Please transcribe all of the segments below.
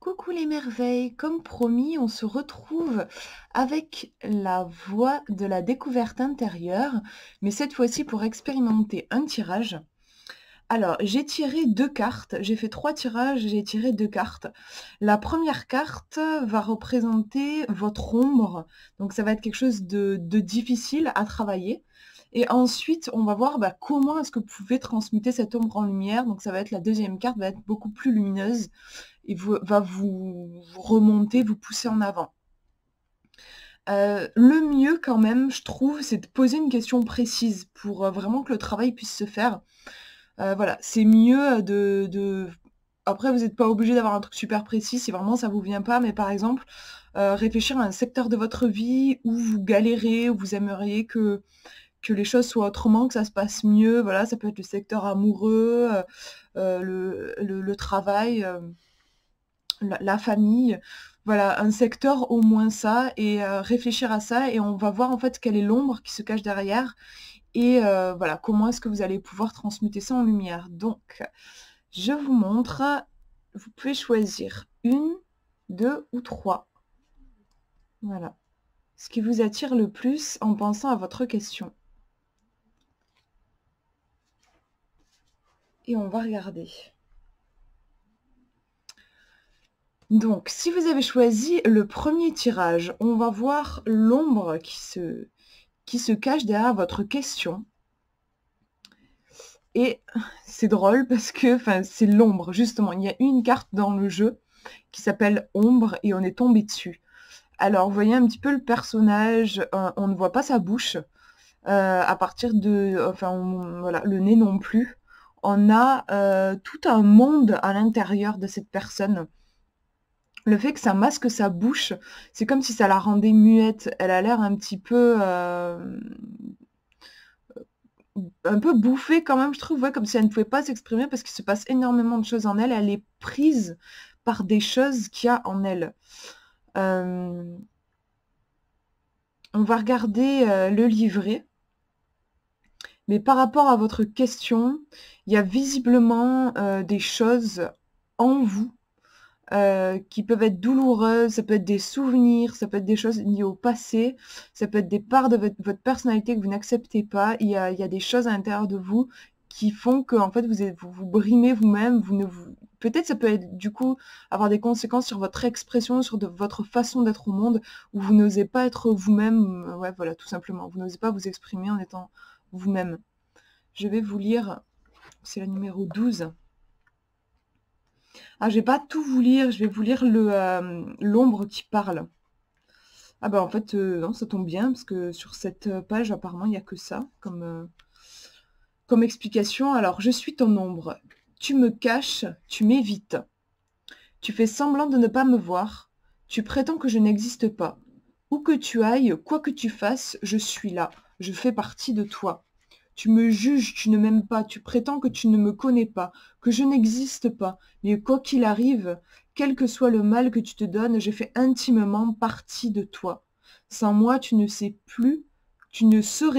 Coucou les merveilles, comme promis, on se retrouve avec la voie de la découverte intérieure, mais cette fois-ci pour expérimenter un tirage. Alors, j'ai tiré 2 cartes, j'ai fait 3 tirages, j'ai tiré 2 cartes. La première carte va représenter votre ombre, donc ça va être quelque chose de difficile à travailler. Et ensuite, on va voir comment est-ce que vous pouvez transmuter cette ombre en lumière. Donc ça va être la deuxième carte, va être beaucoup plus lumineuse et va vous remonter, vous pousser en avant. Le mieux quand même, je trouve, c'est de poser une question précise pour vraiment que le travail puisse se faire. Voilà, c'est mieux après vous n'êtes pas obligé d'avoir un truc super précis si vraiment ça vous vient pas, mais par exemple, réfléchir à un secteur de votre vie où vous galérez, où vous aimeriez que les choses soient autrement, que ça se passe mieux. Voilà, ça peut être le secteur amoureux, le travail, la famille. Voilà, un secteur au moins ça et réfléchir à ça et on va voir en fait quelle est l'ombre qui se cache derrière et voilà, comment est-ce que vous allez pouvoir transmuter ça en lumière. Donc, je vous montre, vous pouvez choisir 1, 2 ou 3. Voilà. Ce qui vous attire le plus en pensant à votre question. Et on va regarder. Donc, si vous avez choisi le premier tirage, on va voir l'ombre qui se cache derrière votre question. Et c'est drôle parce que, enfin, c'est l'ombre, justement. Il y a une carte dans le jeu qui s'appelle Ombre et on est tombé dessus. Alors, vous voyez un petit peu le personnage, on ne voit pas sa bouche, à partir de, enfin, voilà, le nez non plus. On a tout un monde à l'intérieur de cette personne. Le fait que ça masque sa bouche, c'est comme si ça la rendait muette. Elle a l'air un petit peu, un peu bouffée quand même, je trouve, ouais, comme si elle ne pouvait pas s'exprimer parce qu'il se passe énormément de choses en elle. Elle est prise par des choses qu'il y a en elle. On va regarder le livret. Mais par rapport à votre question, il y a visiblement des choses en vous qui peuvent être douloureuses, ça peut être des souvenirs, ça peut être des choses liées au passé, ça peut être des parts de votre personnalité que vous n'acceptez pas. Il y a des choses à l'intérieur de vous qui font que en fait vous brimez vous-même, peut-être ça peut être du coup avoir des conséquences sur votre expression, sur votre façon d'être au monde, où vous n'osez pas être vous-même, ouais voilà, tout simplement. Vous n'osez pas vous exprimer en étant vous-même. Je vais vous lire, c'est la numéro 12. Ah, je vais pas tout vous lire, je vais vous lire l'ombre qui parle. Ah bah en fait, non, ça tombe bien, parce que sur cette page, apparemment, il n'y a que ça comme explication. Alors, je suis ton ombre. Tu me caches, tu m'évites. Tu fais semblant de ne pas me voir. Tu prétends que je n'existe pas. Où que tu ailles, quoi que tu fasses, je suis là. Je fais partie de toi. Tu me juges, tu ne m'aimes pas, tu prétends que tu ne me connais pas, que je n'existe pas. Mais quoi qu'il arrive, quel que soit le mal que tu te donnes, je fais intimement partie de toi. Sans moi, tu ne serais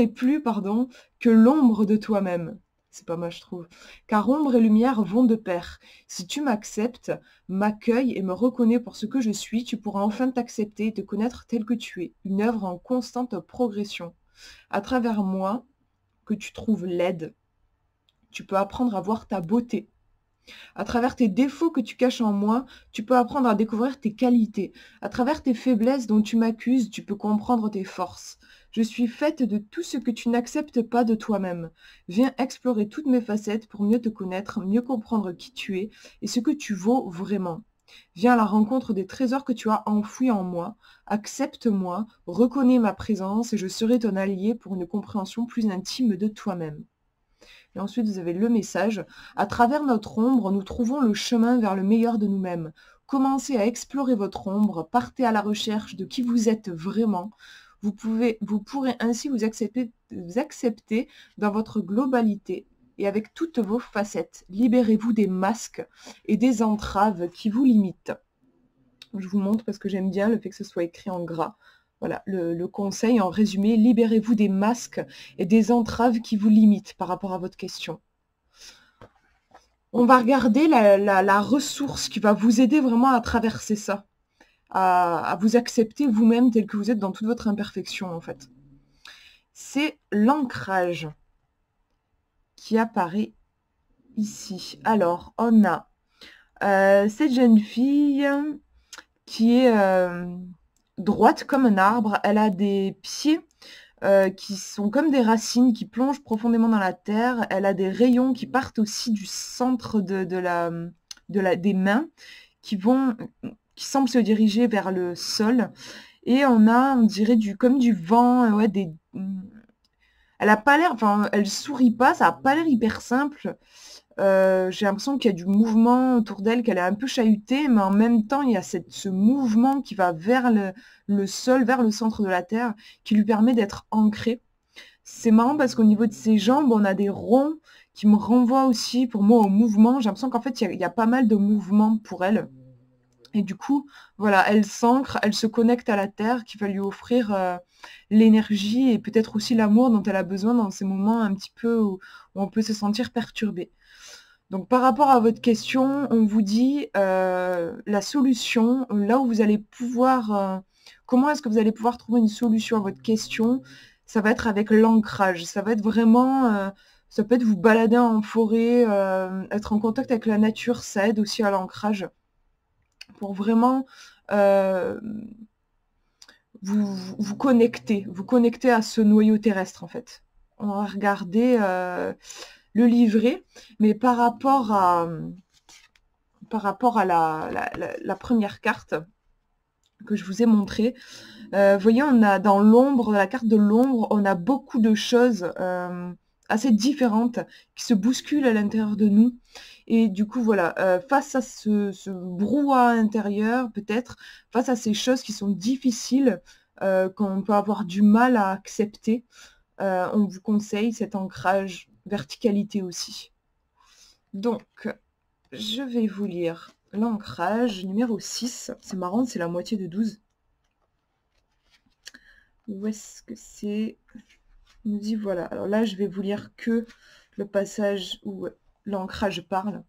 plus, pardon, que l'ombre de toi-même. C'est pas mal, je trouve. Car ombre et lumière vont de pair. Si tu m'acceptes, m'accueilles et me reconnais pour ce que je suis, tu pourras enfin t'accepter et te connaître tel que tu es, une œuvre en constante progression. À travers moi, que tu trouves laide, tu peux apprendre à voir ta beauté. À travers tes défauts que tu caches en moi, tu peux apprendre à découvrir tes qualités. À travers tes faiblesses dont tu m'accuses, tu peux comprendre tes forces. Je suis faite de tout ce que tu n'acceptes pas de toi-même. Viens explorer toutes mes facettes pour mieux te connaître, mieux comprendre qui tu es et ce que tu vaux vraiment. Viens à la rencontre des trésors que tu as enfouis en moi. Accepte-moi, reconnais ma présence et je serai ton allié pour une compréhension plus intime de toi-même. Et ensuite, vous avez le message. À travers notre ombre, nous trouvons le chemin vers le meilleur de nous-mêmes. Commencez à explorer votre ombre, partez à la recherche de qui vous êtes vraiment. Vous pourrez ainsi vous accepter dans votre globalité et avec toutes vos facettes. Libérez-vous des masques et des entraves qui vous limitent. Je vous montre parce que j'aime bien le fait que ce soit écrit en gras. Voilà, le conseil en résumé, libérez-vous des masques et des entraves qui vous limitent par rapport à votre question. On va regarder la ressource qui va vous aider vraiment à traverser ça, à vous accepter vous-même tel que vous êtes dans toute votre imperfection, en fait. C'est l'ancrage qui apparaît ici. Alors, on a cette jeune fille qui est droite comme un arbre. Elle a des pieds qui sont comme des racines qui plongent profondément dans la terre. Elle a des rayons qui partent aussi du centre des mains qui semblent se diriger vers le sol. Et on a, on dirait, comme du vent, ouais, elle a pas l'air, enfin, elle sourit pas, ça a pas l'air hyper simple. J'ai l'impression qu'il y a du mouvement autour d'elle, qu'elle est un peu chahutée, mais en même temps, il y a ce mouvement qui va vers le sol, vers le centre de la terre, qui lui permet d'être ancrée. C'est marrant parce qu'au niveau de ses jambes, on a des ronds qui me renvoient aussi, pour moi, au mouvement. J'ai l'impression qu'en fait, il y a pas mal de mouvements pour elle. Et du coup, voilà, elle s'ancre, elle se connecte à la terre qui va lui offrir l'énergie et peut-être aussi l'amour dont elle a besoin dans ces moments un petit peu où on peut se sentir perturbé. Donc par rapport à votre question, on vous dit la solution, là où vous allez pouvoir, comment est-ce que vous allez pouvoir trouver une solution à votre question, ça va être avec l'ancrage. Ça va être vraiment, ça peut être vous balader en forêt, être en contact avec la nature, ça aide aussi à l'ancrage. Pour vraiment vous connecter à ce noyau terrestre en fait. On va regarder le livret, mais par rapport à la première carte que je vous ai montrée, vous voyez, on a dans l'ombre, la carte de l'ombre, on a beaucoup de choses assez différentes qui se bousculent à l'intérieur de nous. Et du coup, voilà, face à ce brouhaha intérieur, peut-être, face à ces choses qui sont difficiles, qu'on peut avoir du mal à accepter, on vous conseille cet ancrage verticalité aussi. Donc, je vais vous lire l'ancrage numéro 6. C'est marrant, c'est la moitié de 12. Où est-ce que c'est? Il nous dit voilà. Alors là, je vais vous lire que le passage où l'ancrage parle.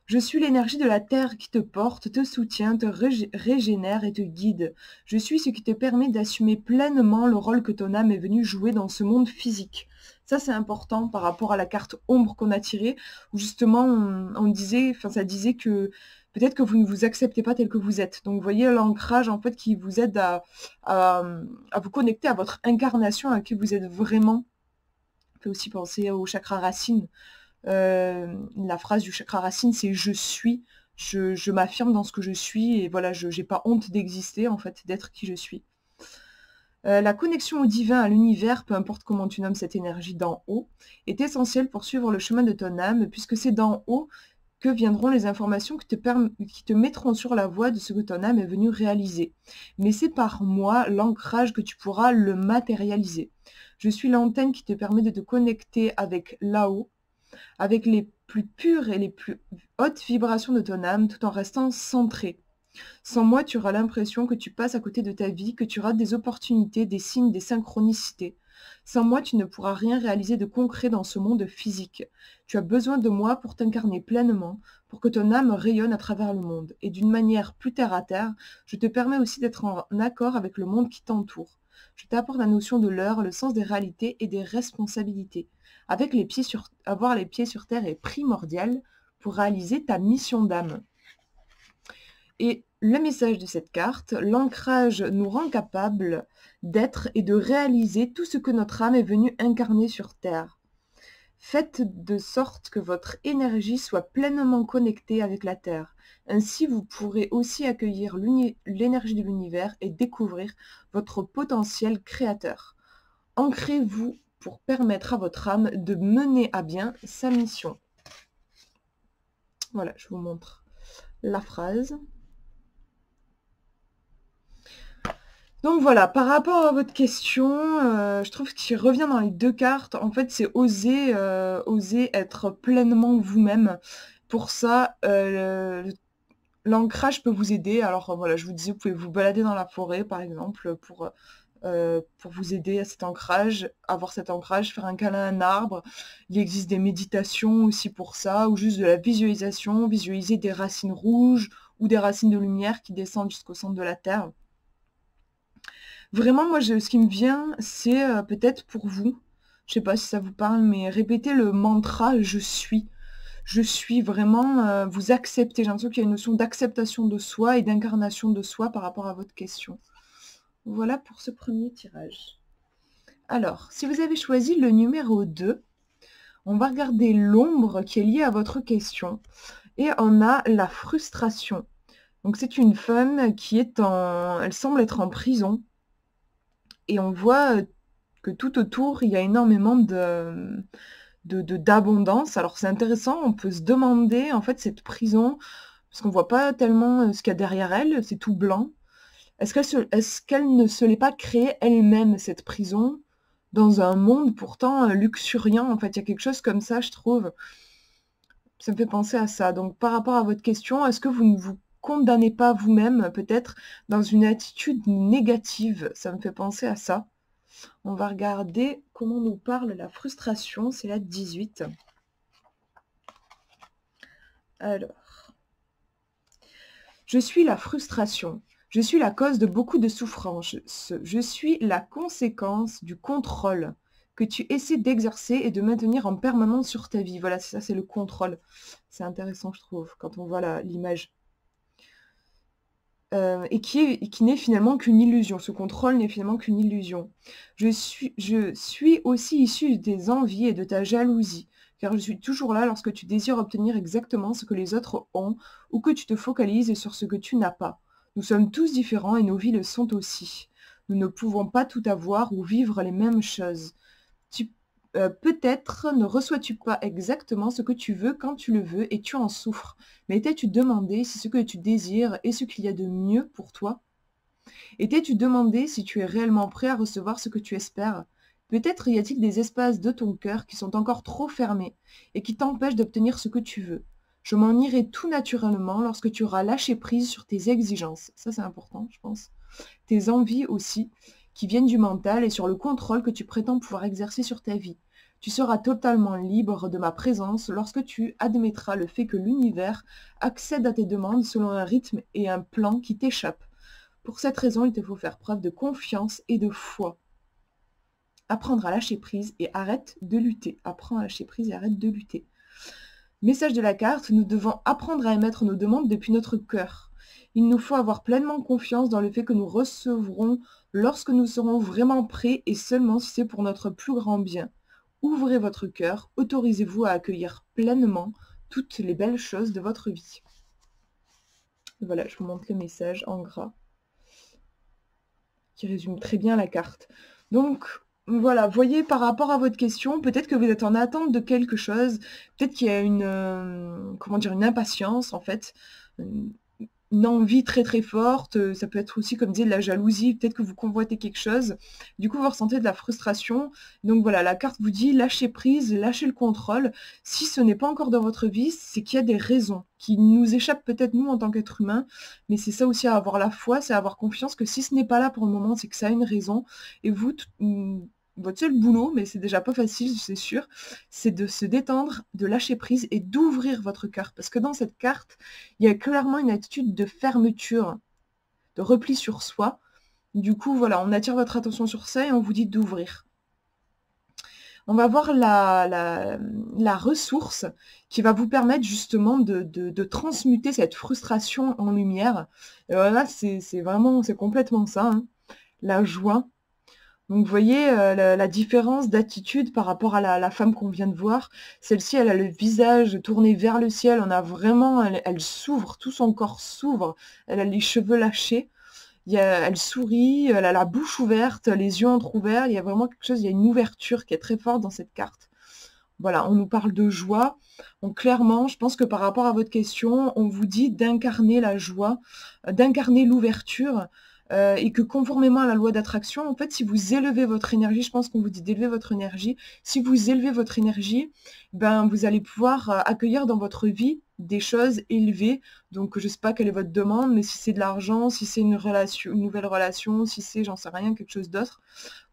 Je suis l'énergie de la terre qui te porte, te soutient, te régénère et te guide. Je suis ce qui te permet d'assumer pleinement le rôle que ton âme est venue jouer dans ce monde physique. Ça, c'est important par rapport à la carte ombre qu'on a tirée, où justement, on disait, enfin, ça disait que peut-être que vous ne vous acceptez pas tel que vous êtes. Donc, vous voyez l'ancrage, en fait, qui vous aide à vous connecter à votre incarnation, à qui vous êtes vraiment. Ça fait aussi penser au chakra racine. La phrase du chakra racine, c'est « je suis ». Je m'affirme dans ce que je suis et voilà, je n'ai pas honte d'exister, en fait, d'être qui je suis. La connexion au divin, à l'univers, peu importe comment tu nommes cette énergie d'en haut, est essentielle pour suivre le chemin de ton âme, puisque c'est d'en haut que viendront les informations qui te mettront sur la voie de ce que ton âme est venue réaliser. Mais c'est par moi, l'ancrage, que tu pourras le matérialiser. Je suis l'antenne qui te permet de te connecter avec là-haut, avec les plus pures et les plus hautes vibrations de ton âme, tout en restant centré. Sans moi, tu auras l'impression que tu passes à côté de ta vie, que tu rates des opportunités, des signes, des synchronicités. Sans moi, tu ne pourras rien réaliser de concret dans ce monde physique. Tu as besoin de moi pour t'incarner pleinement, pour que ton âme rayonne à travers le monde. Et d'une manière plus terre à terre, je te permets aussi d'être en accord avec le monde qui t'entoure. Je t'apporte la notion de l'heure, le sens des réalités et des responsabilités. Avoir les pieds sur terre est primordial pour réaliser ta mission d'âme. Et le message de cette carte, l'ancrage nous rend capable d'être et de réaliser tout ce que notre âme est venue incarner sur Terre. Faites de sorte que votre énergie soit pleinement connectée avec la Terre. Ainsi, vous pourrez aussi accueillir l'énergie de l'univers et découvrir votre potentiel créateur. Ancrez-vous pour permettre à votre âme de mener à bien sa mission. Voilà, je vous montre la phrase. Donc voilà, par rapport à votre question, je trouve qu'il revient dans les deux cartes. En fait, c'est oser être pleinement vous-même. Pour ça, l'ancrage peut vous aider. Alors voilà, je vous disais, vous pouvez vous balader dans la forêt, par exemple, pour pour vous aider à cet ancrage, avoir cet ancrage, faire un câlin à un arbre. Il existe des méditations aussi pour ça, ou juste de la visualisation, visualiser des racines rouges ou des racines de lumière qui descendent jusqu'au centre de la Terre. Vraiment, moi, ce qui me vient, c'est peut-être pour vous, je sais pas si ça vous parle, mais répétez le mantra « je suis ». Je suis vraiment, vous acceptez. J'ai l'impression qu'il y a une notion d'acceptation de soi et d'incarnation de soi par rapport à votre question. Voilà pour ce premier tirage. Alors, si vous avez choisi le numéro 2, on va regarder l'ombre qui est liée à votre question. Et on a la frustration. Donc c'est une femme qui est elle semble être en prison. Et on voit que tout autour, il y a énormément d'abondance. Alors c'est intéressant, on peut se demander, en fait, cette prison, parce qu'on voit pas tellement ce qu'il y a derrière elle, c'est tout blanc. Est-ce qu'elle ne se l'est pas créée elle-même, cette prison, dans un monde pourtant luxuriant? En fait, il y a quelque chose comme ça, je trouve. Ça me fait penser à ça. Donc par rapport à votre question, est-ce que vous ne vous condamnez pas vous-même, peut-être, dans une attitude négative? Ça me fait penser à ça. On va regarder comment nous parle la frustration, c'est la 18. Alors, je suis la frustration. Je suis la cause de beaucoup de souffrances. Je suis la conséquence du contrôle que tu essaies d'exercer et de maintenir en permanence sur ta vie. Voilà, ça c'est le contrôle. C'est intéressant, je trouve, quand on voit l'image. Et qui n'est finalement qu'une illusion. Ce contrôle n'est finalement qu'une illusion. Je suis aussi issue de tes envies et de ta jalousie, car je suis toujours là lorsque tu désires obtenir exactement ce que les autres ont, ou que tu te focalises sur ce que tu n'as pas. Nous sommes tous différents et nos vies le sont aussi. Nous ne pouvons pas tout avoir ou vivre les mêmes choses. Peut-être ne reçois-tu pas exactement ce que tu veux quand tu le veux et tu en souffres. Mais t'es-tu demandé si ce que tu désires est ce qu'il y a de mieux pour toi? Et t'es-tu demandé si tu es réellement prêt à recevoir ce que tu espères? Peut-être y a-t-il des espaces de ton cœur qui sont encore trop fermés et qui t'empêchent d'obtenir ce que tu veux. Je m'en irai tout naturellement lorsque tu auras lâché prise sur tes exigences. Ça, c'est important, je pense. Tes envies aussi, qui viennent du mental et sur le contrôle que tu prétends pouvoir exercer sur ta vie. Tu seras totalement libre de ma présence lorsque tu admettras le fait que l'univers accède à tes demandes selon un rythme et un plan qui t'échappent. Pour cette raison, il te faut faire preuve de confiance et de foi. Apprendre à lâcher prise et arrête de lutter. Apprends à lâcher prise et arrête de lutter. Message de la carte, nous devons apprendre à émettre nos demandes depuis notre cœur. Il nous faut avoir pleinement confiance dans le fait que nous recevrons lorsque nous serons vraiment prêts et seulement si c'est pour notre plus grand bien. Ouvrez votre cœur, autorisez-vous à accueillir pleinement toutes les belles choses de votre vie. Voilà, je vous montre le message en gras, qui résume très bien la carte. Donc, voilà, voyez par rapport à votre question, peut-être que vous êtes en attente de quelque chose, peut-être qu'il y a une, comment dire, une impatience, en fait, une envie très très forte, ça peut être aussi, comme disait, de la jalousie, peut-être que vous convoitez quelque chose, du coup vous ressentez de la frustration, donc voilà, la carte vous dit lâchez prise, lâchez le contrôle. Si ce n'est pas encore dans votre vie, c'est qu'il y a des raisons qui nous échappent peut-être nous en tant qu'être humain, mais c'est ça aussi à avoir la foi, c'est avoir confiance que si ce n'est pas là pour le moment, c'est que ça a une raison, et vous, votre seul boulot, mais c'est déjà pas facile, c'est sûr, c'est de se détendre, de lâcher prise et d'ouvrir votre cœur. Parce que dans cette carte, il y a clairement une attitude de fermeture, de repli sur soi. Du coup, voilà, on attire votre attention sur ça et on vous dit d'ouvrir. On va voir la ressource qui va vous permettre justement de transmuter cette frustration en lumière. Et voilà, c'est complètement ça, hein. La joie. Donc vous voyez la différence d'attitude par rapport à la femme qu'on vient de voir. Celle-ci, elle a le visage tourné vers le ciel, on a vraiment, elle s'ouvre, tout son corps s'ouvre, elle a les cheveux lâchés, elle sourit, elle a la bouche ouverte, les yeux entr'ouverts, il y a vraiment quelque chose, il y a une ouverture qui est très forte dans cette carte. Voilà, on nous parle de joie. Donc clairement, je pense que par rapport à votre question, on vous dit d'incarner la joie, d'incarner l'ouverture, et que conformément à la loi d'attraction, en fait, si vous élevez votre énergie, je pense qu'on vous dit d'élever votre énergie, si vous élevez votre énergie, ben, vous allez pouvoir accueillir dans votre vie des choses élevées. Donc je ne sais pas quelle est votre demande, mais si c'est de l'argent, si c'est une relation, une nouvelle relation, si c'est, j'en sais rien, quelque chose d'autre,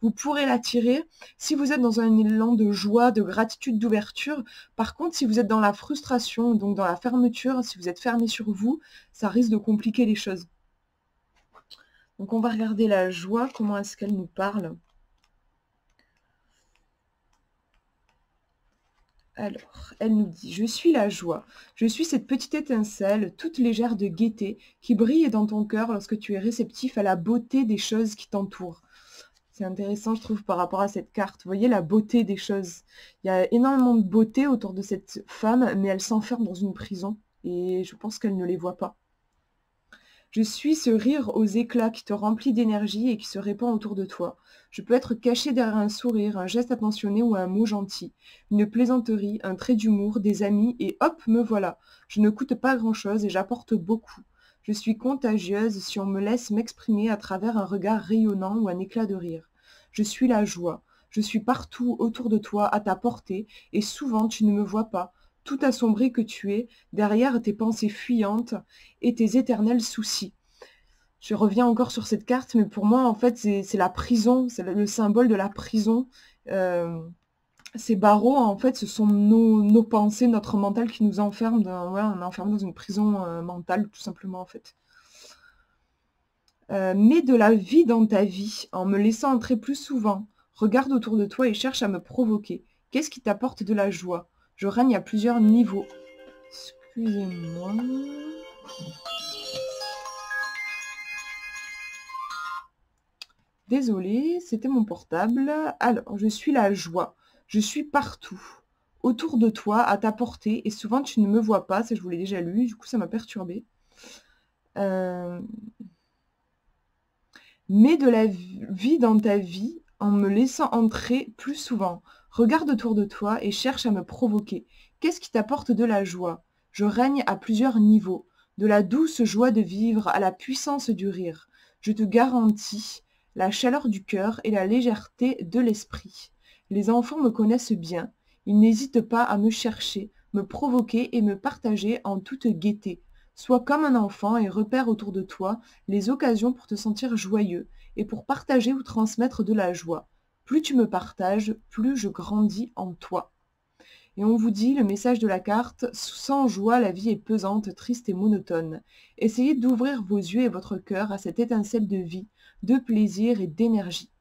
vous pourrez l'attirer si vous êtes dans un élan de joie, de gratitude, d'ouverture. Par contre, si vous êtes dans la frustration, donc dans la fermeture, si vous êtes fermé sur vous, ça risque de compliquer les choses. Donc on va regarder la joie, comment est-ce qu'elle nous parle. Alors, elle nous dit, je suis la joie, je suis cette petite étincelle toute légère de gaieté qui brille dans ton cœur lorsque tu es réceptif à la beauté des choses qui t'entourent. C'est intéressant, je trouve, par rapport à cette carte. Vous voyez la beauté des choses. Il y a énormément de beauté autour de cette femme, mais elle s'enferme dans une prison et je pense qu'elle ne les voit pas. Je suis ce rire aux éclats qui te remplit d'énergie et qui se répand autour de toi. Je peux être caché derrière un sourire, un geste attentionné ou un mot gentil, une plaisanterie, un trait d'humour, des amis, et hop, me voilà. Je ne coûte pas grand-chose et j'apporte beaucoup. Je suis contagieuse si on me laisse m'exprimer à travers un regard rayonnant ou un éclat de rire. Je suis la joie. Je suis partout autour de toi, à ta portée, et souvent tu ne me vois pas, tout assombri que tu es, derrière tes pensées fuyantes et tes éternels soucis. Je reviens encore sur cette carte, mais pour moi, en fait, c'est la prison, c'est le symbole de la prison. Ces barreaux, en fait, ce sont nos pensées, notre mental qui nous enferme, on est enfermé dans une prison mentale, tout simplement, en fait. Mets de la vie dans ta vie, en me laissant entrer plus souvent. Regarde autour de toi et cherche à me provoquer. Qu'est-ce qui t'apporte de la joie? Je règne à plusieurs niveaux. Excusez-moi. Désolée, c'était mon portable. Alors, je suis la joie. Je suis partout. Autour de toi, à ta portée, et souvent tu ne me vois pas. Ça, je vous l'ai déjà lu, du coup, ça m'a perturbée. Mets de la vie dans ta vie en me laissant entrer plus souvent. Regarde autour de toi et cherche à me provoquer. Qu'est-ce qui t'apporte de la joie? Je règne à plusieurs niveaux, de la douce joie de vivre à la puissance du rire. Je te garantis la chaleur du cœur et la légèreté de l'esprit. Les enfants me connaissent bien. Ils n'hésitent pas à me chercher, me provoquer et me partager en toute gaieté. Sois comme un enfant et repère autour de toi les occasions pour te sentir joyeux et pour partager ou transmettre de la joie. Plus tu me partages, plus je grandis en toi. Et on vous dit, le message de la carte, sans joie, la vie est pesante, triste et monotone. Essayez d'ouvrir vos yeux et votre cœur à cette étincelle de vie, de plaisir et d'énergie.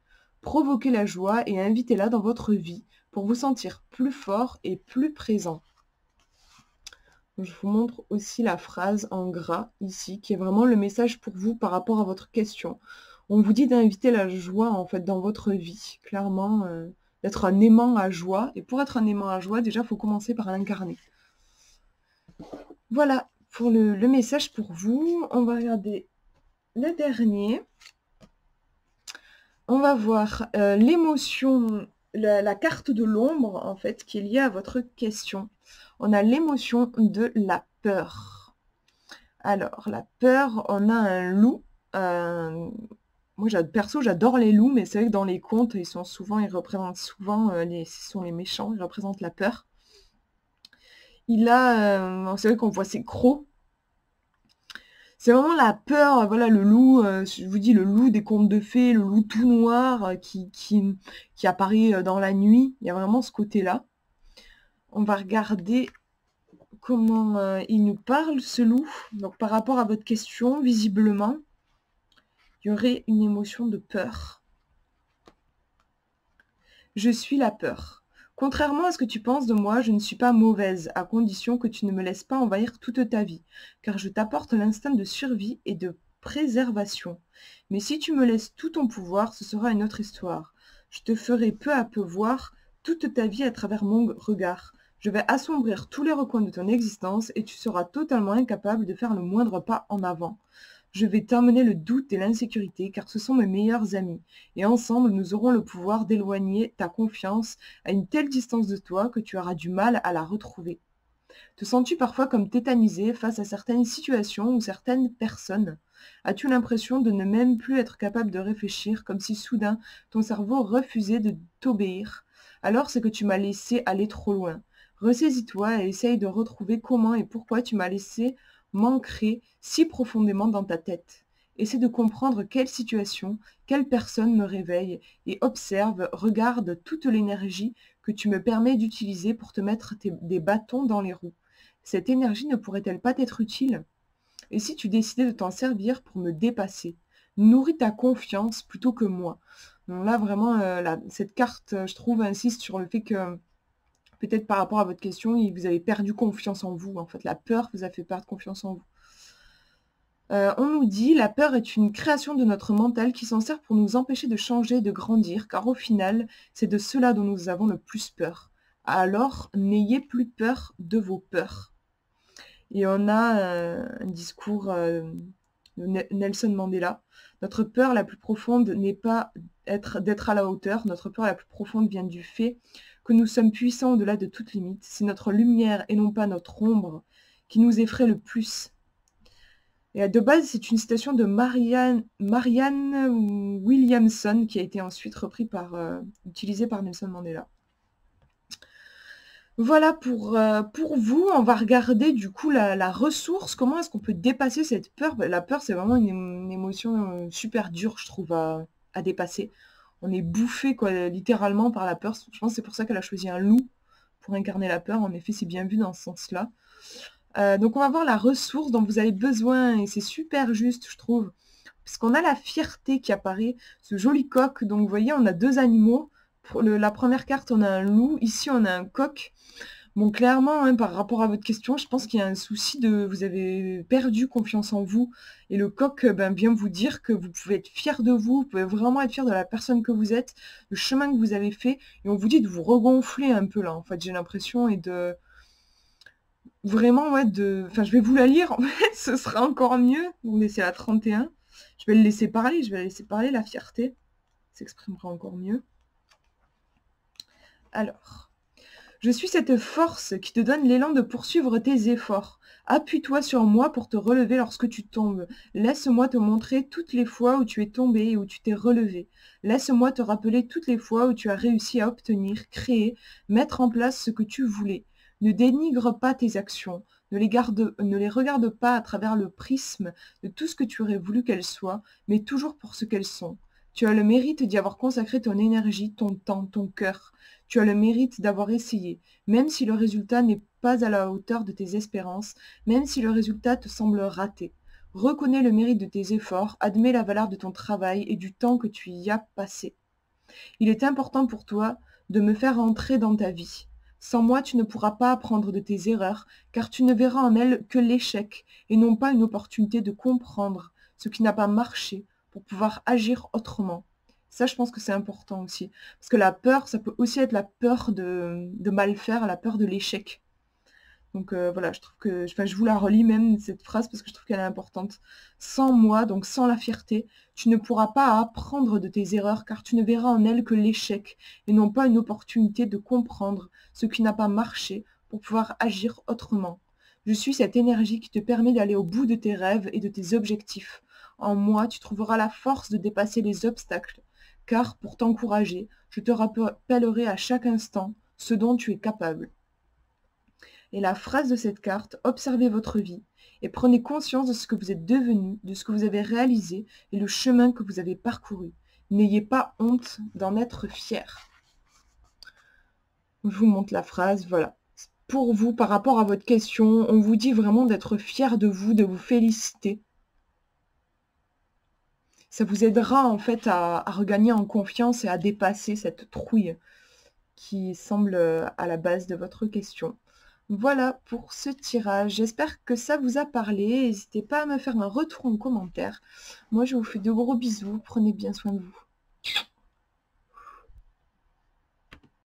Provoquez la joie et invitez-la dans votre vie pour vous sentir plus fort et plus présent. Je vous montre aussi la phrase en gras ici, qui est vraiment le message pour vous par rapport à votre question. On vous dit d'inviter la joie en fait dans votre vie, clairement, d'être un aimant à joie. Et pour être un aimant à joie, déjà, il faut commencer par l'incarner. Voilà pour le message pour vous. On va regarder le dernier. On va voir l'émotion, la carte de l'ombre, en fait, qui est liée à votre question. On a l'émotion de la peur. Alors, la peur, on a un loup. Moi, perso, j'adore les loups, mais c'est vrai que dans les contes, ils représentent souvent, ce sont les méchants, ils représentent la peur. C'est vrai qu'on voit ses crocs. C'est vraiment la peur, voilà, le loup, je vous dis, le loup des contes de fées, le loup tout noir qui apparaît dans la nuit. Il y a vraiment ce côté-là. On va regarder comment il nous parle, ce loup. Donc, par rapport à votre question, visiblement, il y aurait une émotion de peur. Je suis la peur. Contrairement à ce que tu penses de moi, je ne suis pas mauvaise, à condition que tu ne me laisses pas envahir toute ta vie, car je t'apporte l'instinct de survie et de préservation. Mais si tu me laisses tout ton pouvoir, ce sera une autre histoire. Je te ferai peu à peu voir toute ta vie à travers mon regard. Je vais assombrir tous les recoins de ton existence et tu seras totalement incapable de faire le moindre pas en avant. Je vais t'emmener le doute et l'insécurité, car ce sont mes meilleurs amis. Et ensemble, nous aurons le pouvoir d'éloigner ta confiance à une telle distance de toi que tu auras du mal à la retrouver. Te sens-tu parfois comme tétanisé face à certaines situations ou certaines personnes? As-tu l'impression de ne même plus être capable de réfléchir, comme si soudain ton cerveau refusait de t'obéir? Alors c'est que tu m'as laissé aller trop loin. Ressaisis-toi et essaye de retrouver comment et pourquoi tu m'as laissé m'ancrer si profondément dans ta tête. Essaie de comprendre quelle situation, quelle personne me réveille et observe, regarde toute l'énergie que tu me permets d'utiliser pour te mettre des bâtons dans les roues. Cette énergie ne pourrait-elle pas t'être utile? Et si tu décidais de t'en servir pour me dépasser? Nourris ta confiance plutôt que moi. Donc là, vraiment, cette carte, je trouve, insiste sur le fait que peut-être par rapport à votre question, vous avez perdu confiance en vous. En fait, la peur vous a fait perdre confiance en vous. On nous dit: «La peur est une création de notre mental qui s'en sert pour nous empêcher de changer, de grandir, car au final, c'est de cela dont nous avons le plus peur. Alors, n'ayez plus peur de vos peurs». Et on a, un discours, de Nelson Mandela: «Notre peur la plus profonde n'est pas d'être à la hauteur, notre peur la plus profonde vient du fait que nous sommes puissants au-delà de toute limite. C'est notre lumière et non pas notre ombre qui nous effraie le plus». Et de base, c'est une citation de Marianne Williamson qui a été ensuite utilisée par Nelson Mandela. Voilà pour vous. On va regarder du coup la ressource. Comment est-ce qu'on peut dépasser cette peur? La peur, c'est vraiment une émotion super dure, je trouve, à dépasser. On est bouffé, quoi, littéralement par la peur. Je pense que c'est pour ça qu'elle a choisi un loup pour incarner la peur. En effet, c'est bien vu dans ce sens-là. Donc on va voir la ressource dont vous avez besoin et c'est super juste, je trouve. Parce qu'on a la fierté qui apparaît, ce joli coq. Donc vous voyez, on a 2 animaux. Pour la première carte, on a un loup. Ici, on a un coq. Bon, clairement, hein, par rapport à votre question, je pense qu'il y a un souci vous avez perdu confiance en vous. Et le coq, vient vous dire que vous pouvez être fier de vous, vous pouvez vraiment être fier de la personne que vous êtes, le chemin que vous avez fait. Et on vous dit de vous regonfler un peu là, en fait, j'ai l'impression, et de... Vraiment, ouais, enfin, je vais vous la lire, en fait, ce sera encore mieux. Vous laissez la 31. Je vais le laisser parler, la fierté. S'exprimera encore mieux. Alors, je suis cette force qui te donne l'élan de poursuivre tes efforts. Appuie-toi sur moi pour te relever lorsque tu tombes. Laisse-moi te montrer toutes les fois où tu es tombé et où tu t'es relevé. Laisse-moi te rappeler toutes les fois où tu as réussi à obtenir, créer, mettre en place ce que tu voulais. Ne dénigre pas tes actions. Ne les regarde pas à travers le prisme de tout ce que tu aurais voulu qu'elles soient, mais toujours pour ce qu'elles sont. Tu as le mérite d'y avoir consacré ton énergie, ton temps, ton cœur. Tu as le mérite d'avoir essayé, même si le résultat n'est pas à la hauteur de tes espérances, même si le résultat te semble raté. Reconnais le mérite de tes efforts, admets la valeur de ton travail et du temps que tu y as passé. Il est important pour toi de me faire entrer dans ta vie. Sans moi, tu ne pourras pas apprendre de tes erreurs, car tu ne verras en elles que l'échec et non pas une opportunité de comprendre ce qui n'a pas marché pour pouvoir agir autrement. Ça, je pense que c'est important aussi. Parce que la peur, ça peut aussi être la peur de mal faire, la peur de l'échec. Donc voilà, je trouve que, enfin, je vous la relis même, cette phrase, parce que je trouve qu'elle est importante. Sans moi, donc sans la fierté, tu ne pourras pas apprendre de tes erreurs, car tu ne verras en elles que l'échec, et non pas une opportunité de comprendre ce qui n'a pas marché pour pouvoir agir autrement. Je suis cette énergie qui te permet d'aller au bout de tes rêves et de tes objectifs. En moi, tu trouveras la force de dépasser les obstacles, car pour t'encourager, je te rappellerai à chaque instant ce dont tu es capable. Et la phrase de cette carte: observez votre vie et prenez conscience de ce que vous êtes devenu, de ce que vous avez réalisé et le chemin que vous avez parcouru. N'ayez pas honte d'en être fier. Je vous montre la phrase, voilà. Pour vous, par rapport à votre question, on vous dit vraiment d'être fier de vous féliciter. Ça vous aidera en fait à regagner en confiance et à dépasser cette trouille qui semble à la base de votre question. Voilà pour ce tirage. J'espère que ça vous a parlé. N'hésitez pas à me faire un retour en commentaire. Moi, je vous fais de gros bisous. Prenez bien soin de vous.